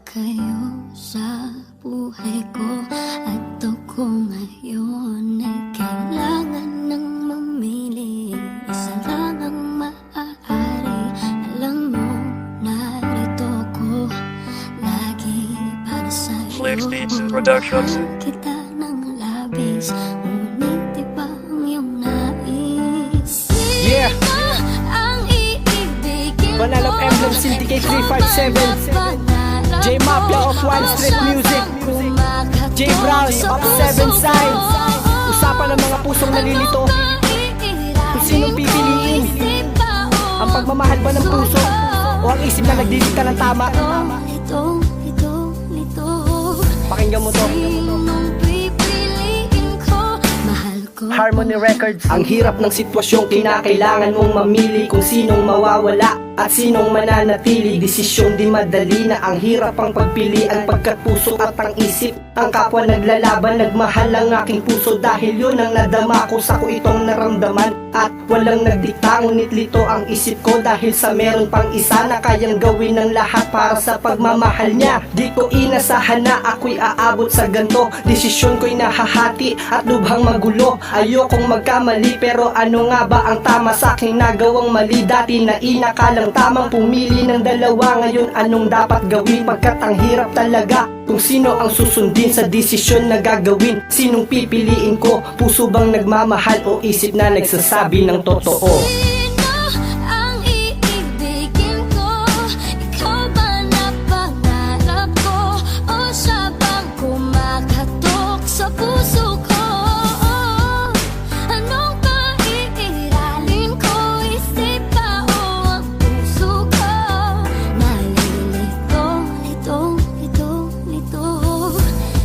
kayo sa buhay ko. At ako ngayon ay kailangan ng mamili. Isa lang ang maaari. Alam mo, narito ko lagi para sa'yo. Flex Beats Productions. Kita ng labis, ngunit iba ang iyong nais. Yeah. Ang iibigin ko, Banal of Emblem Syndicate 357, J Mafia of Wild Street Music, J Brown of Seven Sides. Usapan ng mga pusong nalilito, kung sinong pipiliin, ang pagmamahal ba ng puso o ang isip na nagdidikta ng tama. Pakinggan mo to. Harmony Records. Ang hirap ng sitwasyong kinakailangan mong mamili kung sinong mawawala at sinong mananatili. Desisyong di madali na ang hirap ang pagpilian, pagkat puso at ang isip ang kapwa naglalaban. Nagmahal ang aking puso dahil yun ang nadama ko, sa ko itong naramdaman. At walang nagdikta, ngunit lito ang isip ko dahil sa meron pang isa na kayang gawin ng lahat para sa pagmamahal niya. Di ko inasahan na ako'y aabot sa ganto. Desisyon ko'y nahahati at lubhang magulo. Ayokong magkamali, pero ano nga ba ang tama sa aking nagawang mali? Dati na inakalang tamang pumili ng dalawa, ngayon anong dapat gawin? Pagkat ang hirap talaga kung sino ang susundin sa desisyon na gagawin. Sinong pipiliin ko? Puso bang nagmamahal o isip na nagsasabi ng totoo? Sino ang iibigin ko? Ikaw ba na pangarap ko? O siya bang kumakatok sa puso ko? Anong paiiralin ko? Isip ba o ang puso ko? Nalilito, lito.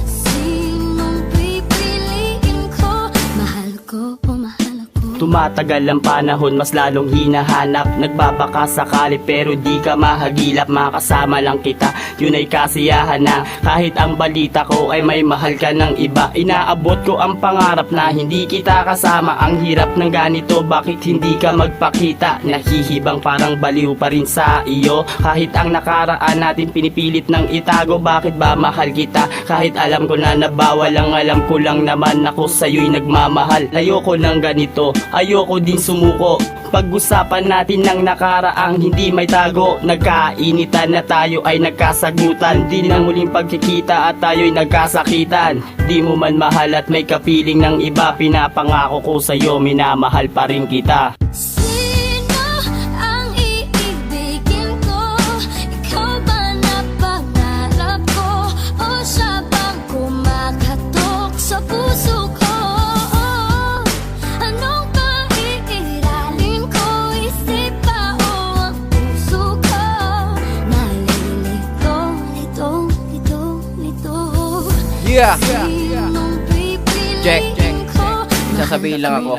Sinong pipiliin ko? Mahal ko o mahal ako? Tumatagal ang panahon, mas lalong hinahanap. Nagbabaka sakali pero di ka mahagilap. Makasama lang kita, yun ay kasiyahan na. Kahit ang balita ko ay may mahal ka ng iba. Inaabot ko ang pangarap na hindi kita kasama. Ang hirap ng ganito, bakit hindi ka magpakita? Nahihibang parang baliw pa rin sa iyo. Kahit ang nakaraan natin pinipilit ng itago. Bakit ba mahal kita? Kahit alam ko na nabawal, ang alam ko lang naman ako sa'yo'y nagmamahal. Ayoko ng ganito, ayoko din sumuko. Pag-usapan natin ng nakaraang hindi may tago. Nagkainitan na tayo ay nagkasagutan. Di na muling pagkikita at tayo'y nagkasakitan. Di mo man mahal at may kapiling ng iba. Pinapangako ko sa'yo, minamahal pa rin kita. Sino ang iibigin ko? Ikaw ba na pangarap ko? O siya bang kumakatok sa puso ko? Anong paiiralin ko? Isip ba o ang puso ko? Nalilito, lito. Yeah. Sinong Jack. pipiliin ko? Sasabihin lang ako.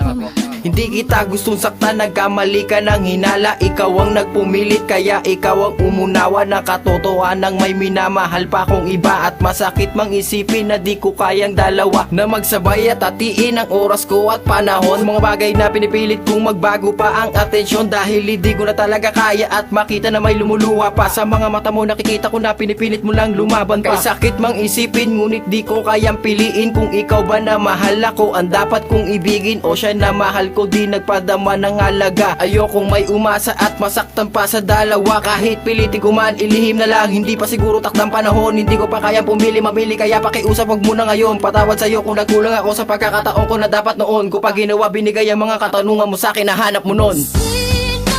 Hindi kita gustong saktan, nagkamali ka ng hinala. Ikaw ang nagpumilit, kaya ikaw ang umunawa. Nakatotohanang may minamahal pa kong iba. At masakit mang isipin na di ko kayang dalawa na magsabay at hatiin ang oras ko at panahon. Mga bagay na pinipilit kong magbago pa ang atensyon, dahil hindi ko na talaga kaya at makita na may lumuluha pa. Sa mga mata mo nakikita ko na pinipilit mo lang lumaban pa. Kay sakit mang isipin, ngunit di ko kayang piliin kung ikaw ba na mahal ako ang dapat kong ibigin, o siya na mahal ko di nagpadama ng halaga. Ayokong may umasa at masaktan pa sa dalawa. Kahit pilitin ko man, ilihim na lang. Hindi pa siguro takdang panahon, hindi ko pa kayang mamili. Kaya pakiusap, wag muna ngayon. Patawad sa'yo kung nagkulang ako sa pagkakataon ko na dapat noon ko pa ginawa. Binigay ang mga katanungan mo sa'kin, nahanap mo nun. Sino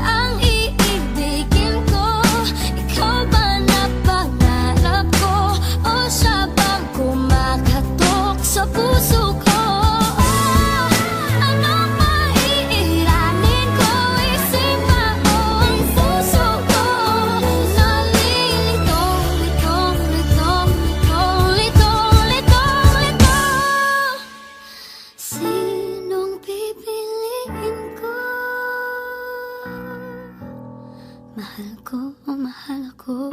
ang iibigin ko? Ikaw ba na pangarap ko? O siya bang kumakatok sa puso ko? Anong paiiralin ko? Isip ba o ang puso ko? Nalilito, lito. Sinong pipiliin ko? Mahal ko o mahal ako?